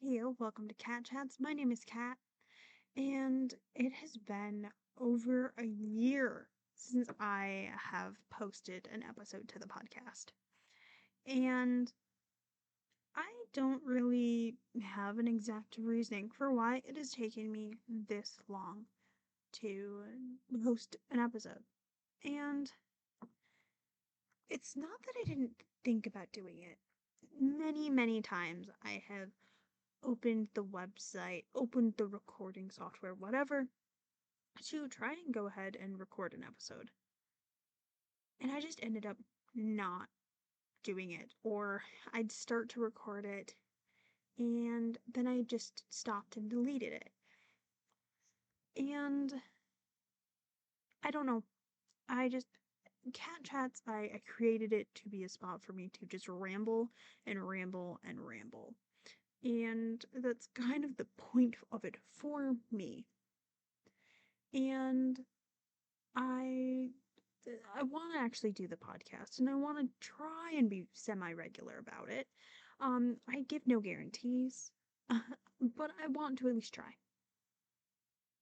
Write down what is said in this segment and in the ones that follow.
Heyo, welcome to Cat Chats. My name is Kat, and it has been over a year since I have posted an episode to the podcast. And I don't really have an exact reasoning for why it has taken me this long to host an episode. And it's not that I didn't think about doing it. Many, many times I have opened the website, opened the recording software, whatever, to try and go ahead and record an episode. And I just ended up not doing it. Or I'd start to record it and then I just stopped and deleted it. And I don't know. I just Cat Chats, I created it to be a spot for me to just ramble and ramble and ramble. And that's kind of the point of it for me. And I I want to actually do the podcast and I want to try and be semi-regular about it. I give no guarantees, but I want to at least try.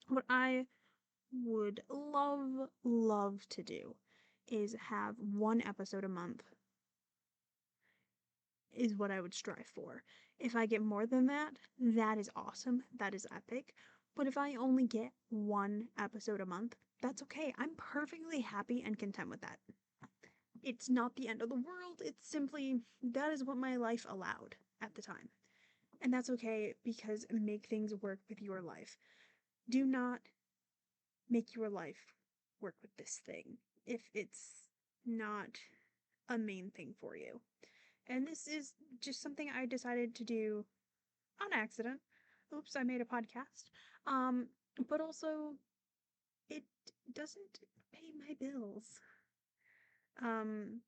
What I would love to do is have one episode a month is what I would strive for. If I get more than that, that is awesome. That is epic. But if I only get one episode a month, that's okay. I'm perfectly happy and content with that. It's not the end of the world. It's simply that is what my life allowed at the time. And that's okay because make things work with your life. Do not make your life work with this thing if it's not a main thing for you. And this is just something I decided to do on accident. Oops, I made a podcast. Um, but also it doesn't pay my bills. Um,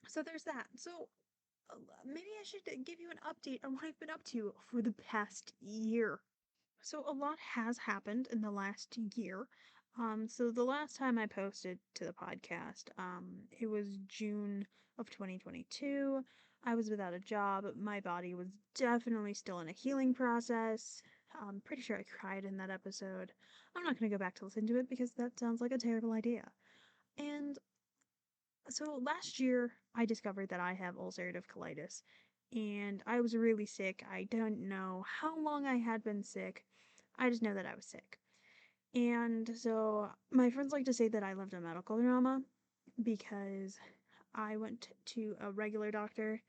so there's that. So maybe I should give you an update on what I've been up to for the past year. So a lot has happened in the last year. So the last time I posted to the podcast, it was June of 2022. I was without a job. My body was definitely still in a healing process. I'm pretty sure I cried in that episode. I'm not going to go back to listen to it because that sounds like a terrible idea. And so last year, I discovered that I have ulcerative colitis, and I was really sick. I don't know how long I had been sick. I just know that I was sick. And so my friends like to say that I lived a medical drama because I went to a regular doctor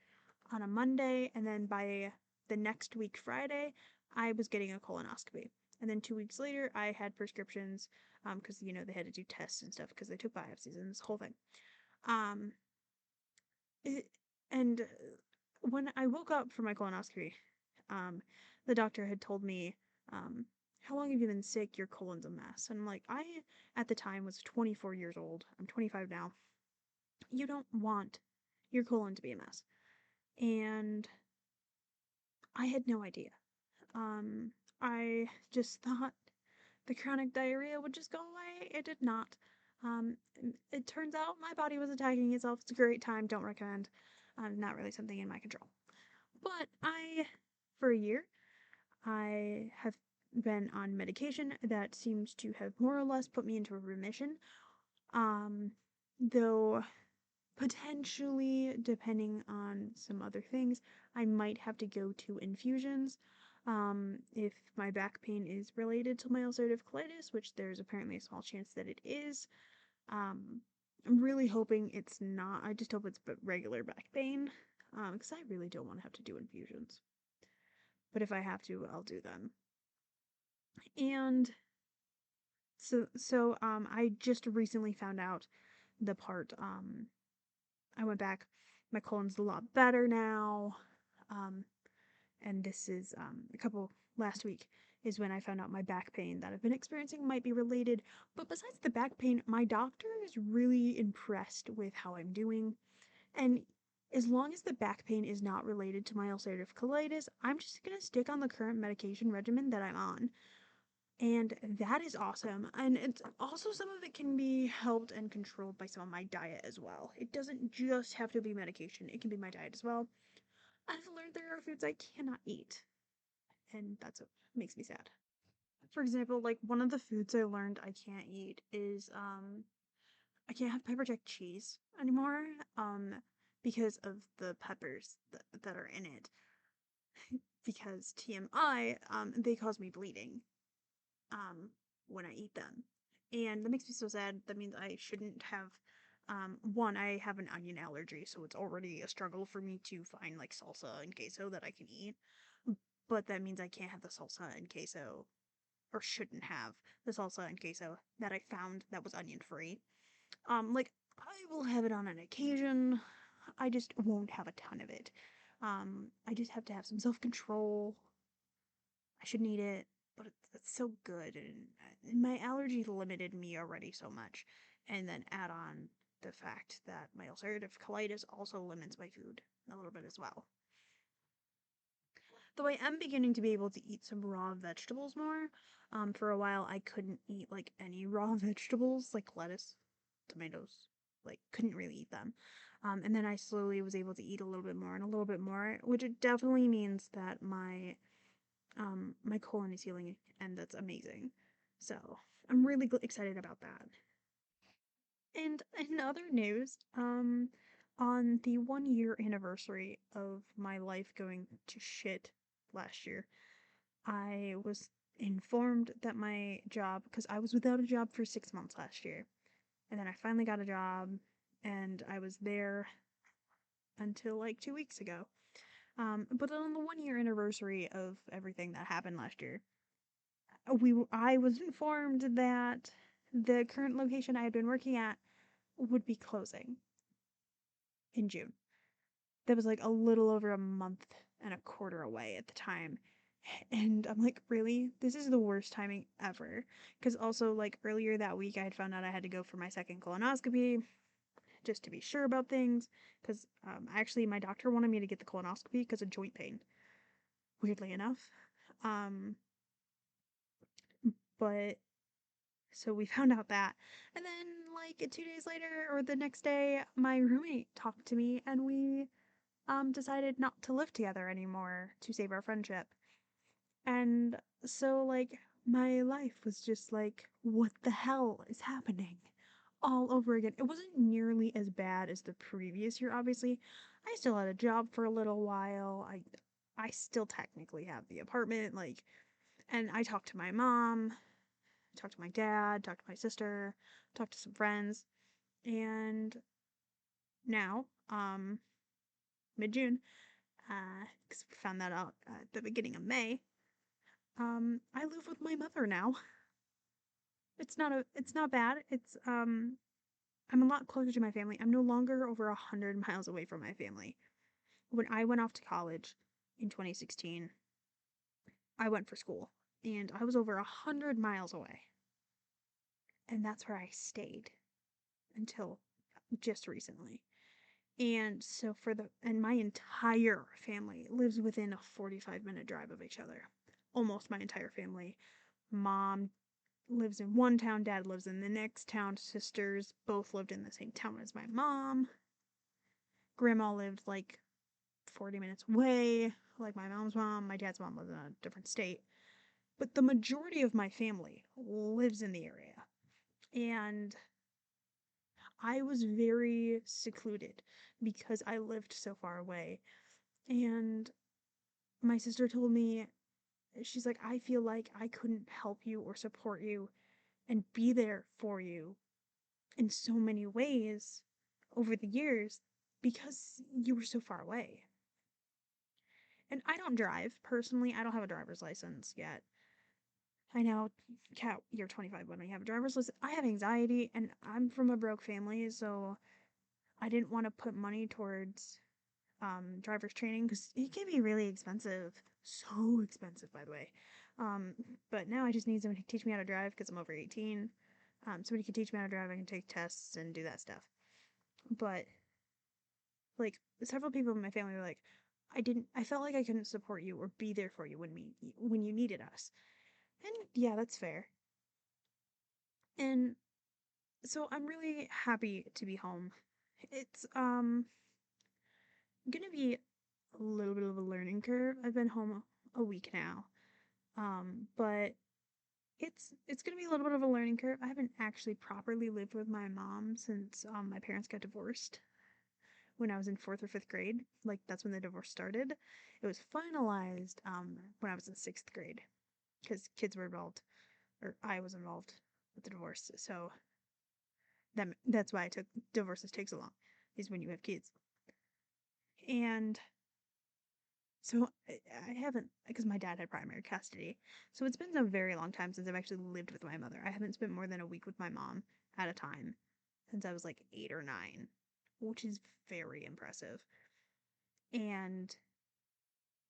on a Monday, and then by the next week, Friday, I was getting a colonoscopy. And then 2 weeks later, I had prescriptions because, they had to do tests and stuff because they took biopsies and this whole thing. Um, it, and when I woke up from my colonoscopy, um, the doctor had told me, how long have you been sick? Your colon's a mess. And I'm like, I, at the time, was 24 years old. I'm 25 now. You don't want your colon to be a mess. And I had no idea. Um, I just thought the chronic diarrhea would just go away. It did not. It turns out my body was attacking itself. It's a great time. Don't recommend. Not really something in my control. But for a year, I have been on medication that seems to have more or less put me into a remission. Um, though potentially, depending on some other things, I might have to go to infusions. If my back pain is related to my ulcerative colitis, which there's apparently a small chance that it is. Um, I'm really hoping it's not. I just hope it's regular back pain, because I really don't want to have to do infusions. But if I have to, I'll do them. And I just recently found out the part. I went back. My colon's a lot better now. Um, and this is a couple last week is when I found out my back pain that I've been experiencing might be related. But besides the back pain, my doctor is really impressed with how I'm doing. And as long as the back pain is not related to my ulcerative colitis, I'm just going to stick on the current medication regimen that I'm on. And that is awesome. And it's also some of it can be helped and controlled by some of my diet as well. It doesn't just have to be medication, it can be my diet as well. I've learned there are foods I cannot eat. and that's what makes me sad. For example, like one of the foods I learned I can't eat is I can't have pepper jack cheese anymore because of the peppers that are in it. Because TMI, they cause me bleeding um when I eat them. And that makes me so sad. That means I shouldn't have one, I have an onion allergy, so it's already a struggle for me to find like salsa and queso that I can eat. But that means I can't have the salsa and queso, or shouldn't have the salsa and queso that I found that was onion free. Like I will have it on an occasion. I just won't have a ton of it. I just have to have some self control. I should need it, but it's so good, and my allergy limited me already so much, and then add on the fact that my ulcerative colitis also limits my food a little bit as well. Though I am beginning to be able to eat some raw vegetables more. For a while, I couldn't eat like any raw vegetables, like lettuce, tomatoes, like couldn't really eat them. And then I slowly was able to eat a little bit more and a little bit more, which it definitely means that my colon is healing, and that's amazing. So I'm really excited about that. And in other news, on the 1 year anniversary of my life going to shit last year, I was informed that my job, because I was without a job for 6 months last year, and then I finally got a job, and I was there until like 2 weeks ago. But on the 1 year anniversary of everything that happened last year, I was informed that the current location I had been working at would be closing in June. That was like a little over a month and a quarter away at the time. And I'm like, really? This is the worst timing ever. Because also, like, earlier that week, I had found out I had to go for my second colonoscopy just to be sure about things. Because actually, my doctor wanted me to get the colonoscopy because of joint pain, weirdly enough. Um, but so we found out that. And then, like, 2 days later, or the next day, my roommate talked to me and we decided not to live together anymore to save our friendship. And so, like, my life was just like, what the hell is happening? All over again. It wasn't nearly as bad as the previous year, obviously. I still had a job for a little while. I still technically have the apartment, like, and I talked to my mom, talked to my dad, talked to my sister, talked to some friends, and now, mid June, because we found that out at the beginning of May, I live with my mother now. It's not bad. I'm a lot closer to my family. I'm no longer over 100 miles away from my family. When I went off to college in 2016, I went for school, and I was over 100 miles away, and that's where I stayed until just recently. And so and my entire family lives within a 45-minute drive of each other. Almost my entire family. Mom lives in one town, dad lives in the next town, sisters both lived in the same town as my mom. Grandma lived like 40 minutes away, like my mom's mom. My dad's mom lives in a different state. But the majority of my family lives in the area. And I was very secluded because I lived so far away. And my sister told me, she's like, I feel like I couldn't help you or support you and be there for you in so many ways over the years because you were so far away. And I don't drive personally. I don't have a driver's license yet. I know, Cat, you're 25 when I have a driver's license. I have anxiety, and I'm from a broke family, so I didn't want to put money towards driver's training because it can be really expensive. So expensive, by the way. Um, but now I just need somebody to teach me how to drive because I'm over 18. Somebody can teach me how to drive. I can take tests and do that stuff. But like several people in my family were like, I felt like I couldn't support you or be there for you when you needed us. And yeah, that's fair. And so I'm really happy to be home. It's gonna be a little bit of a learning curve. I've been home a week now. But it's gonna be a little bit of a learning curve. I haven't actually properly lived with my mom since my parents got divorced when I was in fourth or fifth grade. Like that's when the divorce started. It was finalized when I was in sixth grade because kids were involved, or I was involved with the divorce. So that's why I took divorces take so long, is when you have kids. And so I haven't, because my dad had primary custody. So it's been a very long time since I've actually lived with my mother. I haven't spent more than a week with my mom at a time since I was like 8 or 9, which is very impressive. And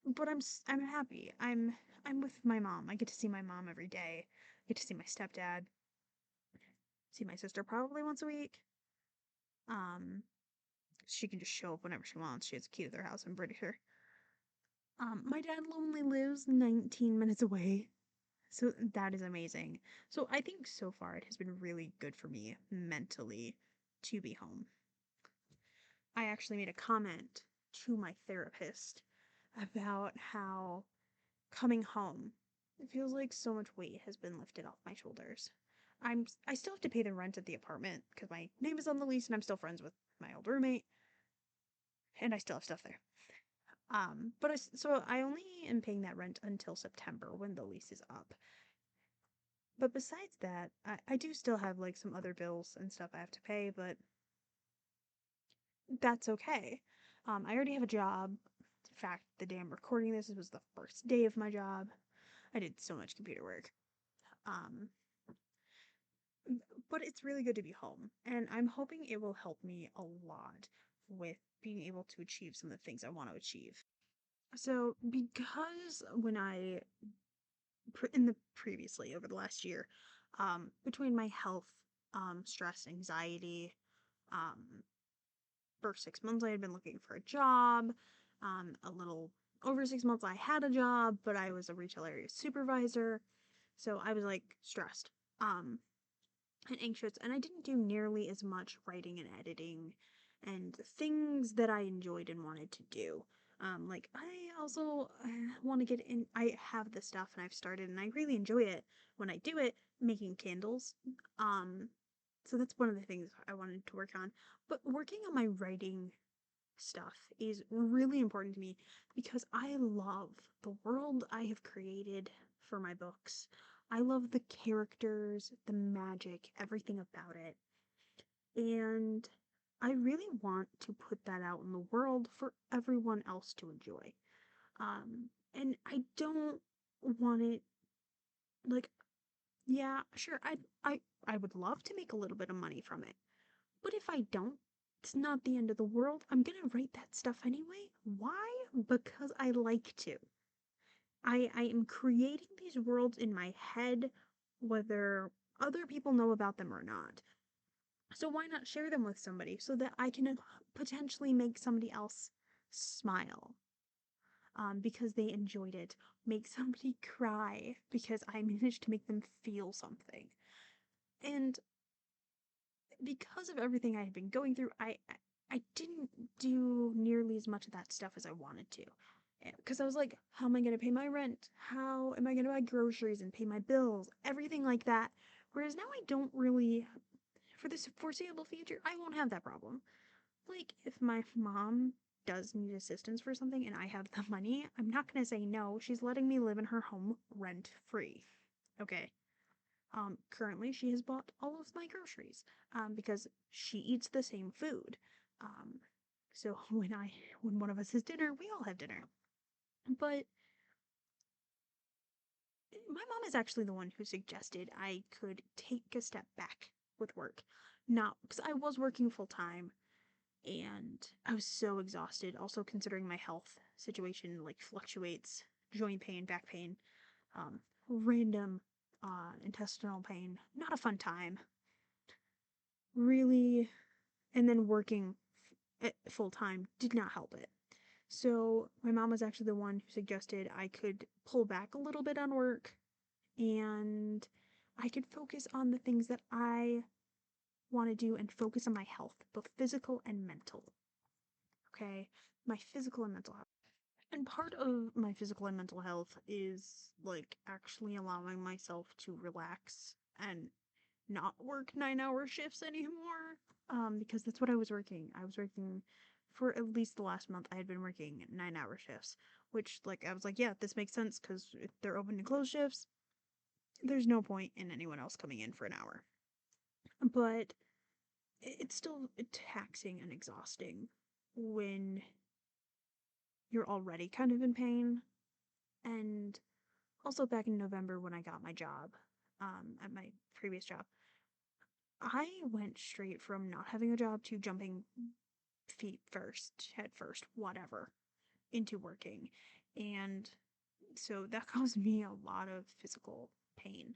but I'm happy. I'm with my mom. I get to see my mom every day. I get to see my stepdad, see my sister probably once a week. Um, she can just show up whenever she wants. She has a key to their house, I'm pretty sure. My dad only lives 19 minutes away, so that is amazing. So I think so far it has been really good for me mentally to be home. I actually made a comment to my therapist about how coming home, it feels like so much weight has been lifted off my shoulders. I still have to pay the rent at the apartment because my name is on the lease and I'm still friends with my old roommate and I still have stuff there. So I only am paying that rent until September when the lease is up. But besides that, I do still have like some other bills and stuff I have to pay, but that's okay. I already have a job. In fact, the day I'm recording this, it was the first day of my job. I did so much computer work. Um, but it's really good to be home, and I'm hoping it will help me a lot with being able to achieve some of the things I want to achieve. So, because when in the previously over the last year, between my health, stress, anxiety, um, for 6 months I had been looking for a job. A little over 6 months I had a job, but I was a retail area supervisor, so I was like stressed. And anxious, and I didn't do nearly as much writing and editing and things that I enjoyed and wanted to do. Like I also want to get in. I have the stuff and I've started, and I really enjoy it when I do it, making candles. Um, so that's one of the things I wanted to work on. But working on my writing stuff is really important to me because I love the world I have created for my books. I love the characters, the magic, everything about it. And I really want to put that out in the world for everyone else to enjoy. And I don't want it like, yeah, sure, I would love to make a little bit of money from it. But if I don't, it's not the end of the world. I'm gonna write that stuff anyway. Why? Because I like to. I am creating these worlds in my head, whether other people know about them or not. So why not share them with somebody so that I can potentially make somebody else smile because they enjoyed it, make somebody cry because I managed to make them feel something. And because of everything I had been going through, I didn't do nearly as much of that stuff as I wanted to. Because I was like, how am I going to pay my rent? How am I going to buy groceries and pay my bills? Everything like that. Whereas now I don't really, for this foreseeable future, I won't have that problem. Like, if my mom does need assistance for something and I have the money, I'm not going to say no. She's letting me live in her home rent free. Okay. Currently, she has bought all of my groceries because she eats the same food. Um, so when one of us has dinner, we all have dinner. But my mom is actually the one who suggested I could take a step back with work. Not because I was working full time and I was so exhausted. Also, considering my health situation like fluctuates, joint pain, back pain, random intestinal pain. Not a fun time. Really, and then working full time did not help it. So my mom was actually the one who suggested I could pull back a little bit on work and I could focus on the things that I want to do and focus on my health, both physical and mental. Okay? My physical and mental health. And part of my physical and mental health is like actually allowing myself to relax and not work 9-hour shifts anymore. Because that's what I was working. I was working for at least the last month. I had been working 9-hour shifts, which like I was like, yeah, this makes sense because if they're open and close shifts, there's no point in anyone else coming in for an hour. But it's still taxing and exhausting when you're already kind of in pain. And also back in November when I got my job, at my previous job, I went straight from not having a job to jumping feet first, head first, whatever, into working. And so that caused me a lot of physical pain.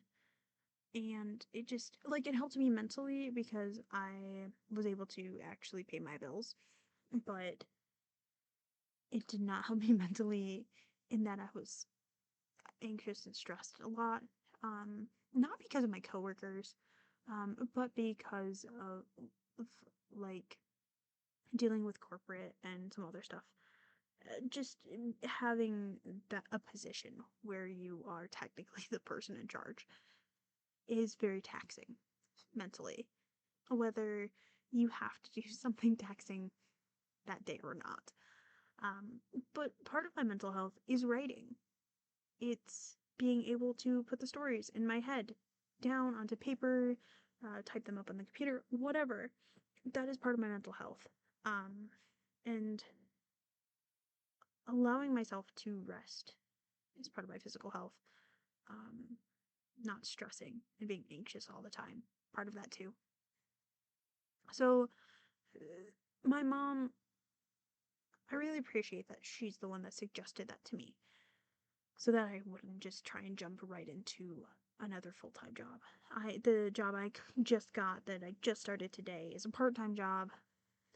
And it just, like, it helped me mentally because I was able to actually pay my bills. But it did not help me mentally in that I was anxious and stressed a lot. Not because of my coworkers, but because of like dealing with corporate and some other stuff. Just having that a position where you are technically the person in charge is very taxing mentally, whether you have to do something taxing that day or not. Um, but part of my mental health is writing. It's being able to put the stories in my head down onto paper, type them up on the computer, whatever. That is part of my mental health. And allowing myself to rest is part of my physical health. Um, Not stressing and being anxious all the time, part of that too. So, my mom, I really appreciate that she's the one that suggested that to me so that I wouldn't just try and jump right into another full-time job. The job I just got that I just started today is a part-time job,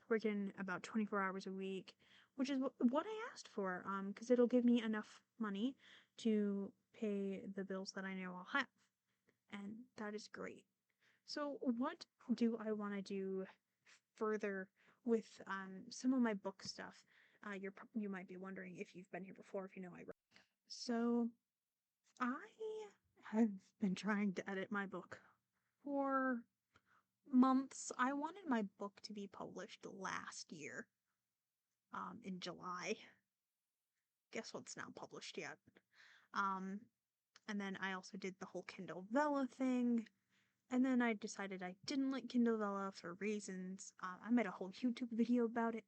working about 24 hours a week, which is what I asked for, because it'll give me enough money to pay the bills that I know I'll have, and that is great. So, what do I want to do further with some of my book stuff? You might be wondering if you've been here before, if you know I wrote. So, I have been trying to edit my book for months. I wanted my book to be published last year, in July. Guess what's not published yet? Um, and then I also did the whole Kindle Vella thing. And then I decided I didn't like Kindle Vella for reasons. I made a whole YouTube video about it.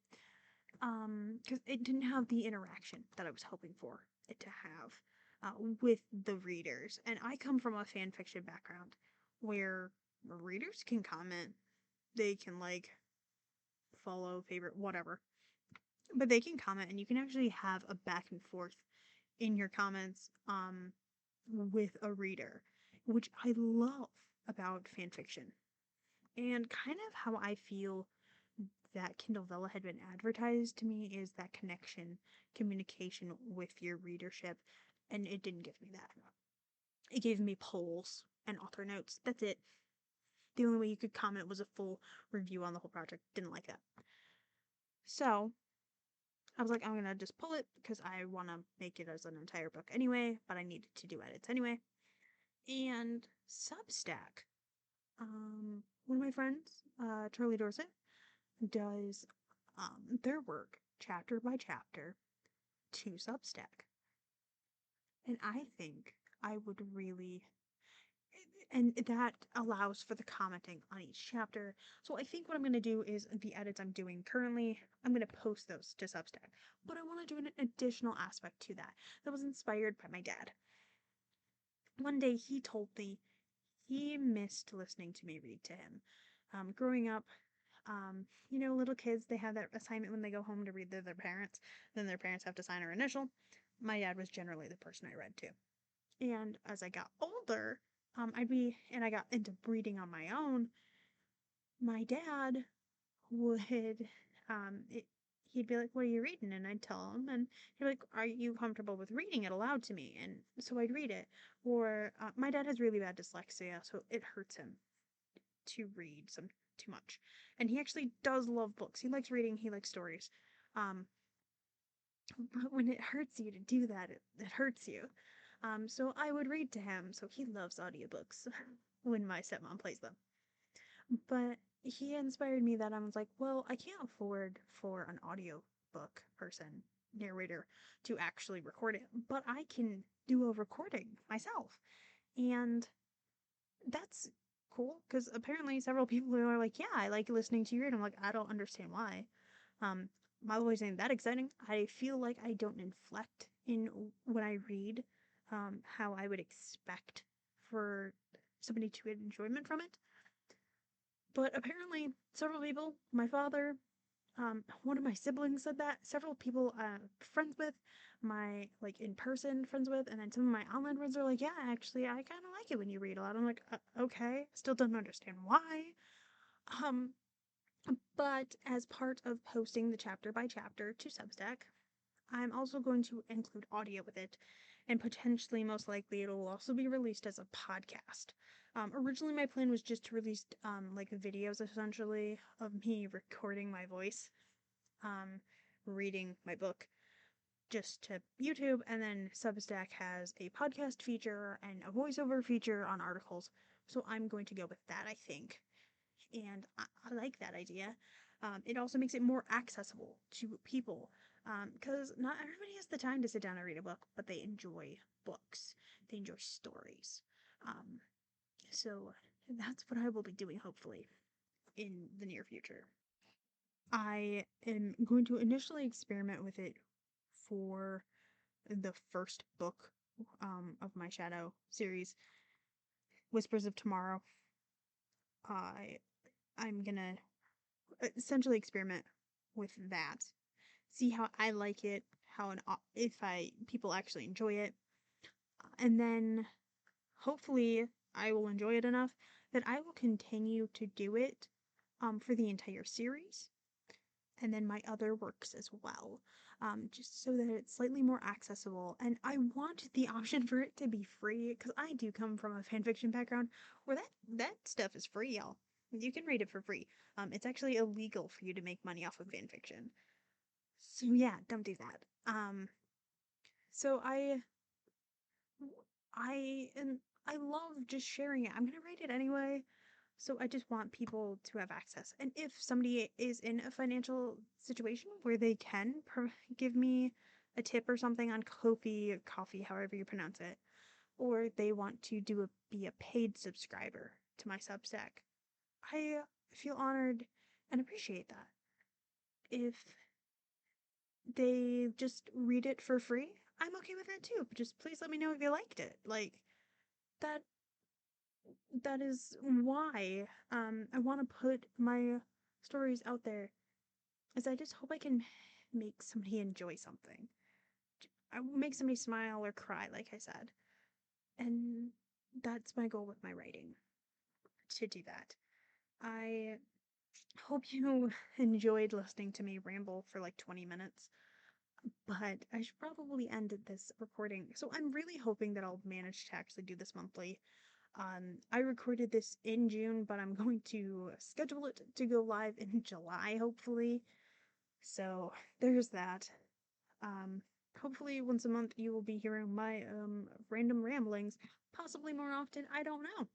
Because it didn't have the interaction that I was hoping for it to have with the readers. And I come from a fan fiction background where readers can comment, they can like follow, favorite, whatever, but they can comment and you can actually have a back and forth in your comments with a reader, which I love about fan fiction. And kind of how I feel that Kindle Vella had been advertised to me is that connection, communication with your readership, and it didn't give me that. It gave me polls and author notes. That's it. The only way you could comment was a full review on the whole project. Didn't like that. So I was like, I'm gonna just pull it because I want to make it as an entire book anyway, but I needed to do edits anyway. And Substack. One of my friends, Charlie Dorset, does their work chapter by chapter to Substack. And I think I would really, and that allows for the commenting on each chapter. So I think what I'm going to do is the edits I'm doing currently, I'm going to post those to Substack. But I want to do an additional aspect to that that was inspired by my dad. One day he told me he missed listening to me read to him. Growing up, little kids, they have that assignment when they go home to read to their parents. Then their parents have to sign our initial. My dad was generally the person I read to. And as I got older, I got into reading on my own. My dad would, he'd be like, "What are you reading?" And I'd tell him, and he'd be like, "Are you comfortable with reading it aloud to me?" And so I'd read it. Or my dad has really bad dyslexia, so it hurts him to read some too much. And he actually does love books. He likes reading. He likes stories. Um, But when it hurts you to do that, it hurts you. So I would read to him. So he loves audiobooks when my stepmom plays them. But he inspired me that I was like, well, I can't afford for an audiobook person, narrator, to actually record it, but I can do a recording myself. And that's cool because apparently several people are like, yeah, I like listening to you read. I'm like, I don't understand why. Um, my voice ain't that exciting. I feel like I don't inflect in when I read how I would expect for somebody to get enjoyment from it. But apparently, several people, my father, one of my siblings said that, several people friends with, my like in person friends with, and then some of my online friends are like, yeah, actually, I kind of like it when you read a lot. I'm like, okay, still don't understand why. Um, but as part of posting the chapter by chapter to Substack, I'm also going to include audio with it, and potentially, most likely, it will also be released as a podcast. Originally, my plan was just to release like videos essentially of me recording my voice, um, reading my book just to YouTube, and then Substack has a podcast feature and a voiceover feature on articles. So I'm going to go with that, I think, and I like that idea. It also makes it more accessible to people because not everybody has the time to sit down and read a book, but they enjoy books. They enjoy stories. Um, so that's what I will be doing, hopefully, in the near future. I am going to initially experiment with it for the first book of my Shadow series, Whispers of Tomorrow. I I'm gonna essentially experiment with that, see how I like it, how an if I people actually enjoy it, and then hopefully I will enjoy it enough that I will continue to do it for the entire series and then my other works as well, just so that it's slightly more accessible. And I want the option for it to be free because I do come from a fanfiction background where that stuff is free, y'all. You can read it for free. It's actually illegal for you to make money off of fanfiction. So yeah, don't do that. So I love just sharing it. I'm gonna write it anyway. So I just want people to have access. And if somebody is in a financial situation where they can give me a tip or something on Ko-fi, coffee, however you pronounce it, or they want to be a paid subscriber to my Substack, I feel honored and appreciate that. If they just read it for free, I'm okay with that too. But just please let me know if you liked it. Like that that is why I want to put my stories out there, is I just hope I can make somebody enjoy something. I will make somebody smile or cry, like I said. And that's my goal with my writing, to do that. I hope you enjoyed listening to me ramble for like 20 minutes, but I should probably end this recording. So I'm really hoping that I'll manage to actually do this monthly. I recorded this in June, but I'm going to schedule it to go live in July, hopefully. So there's that. Um, Hopefully once a month you will be hearing my random ramblings, possibly more often. I don't know.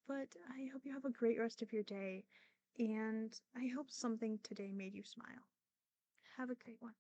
But I hope you have a great rest of your day, and I hope something today made you smile. Have a great one.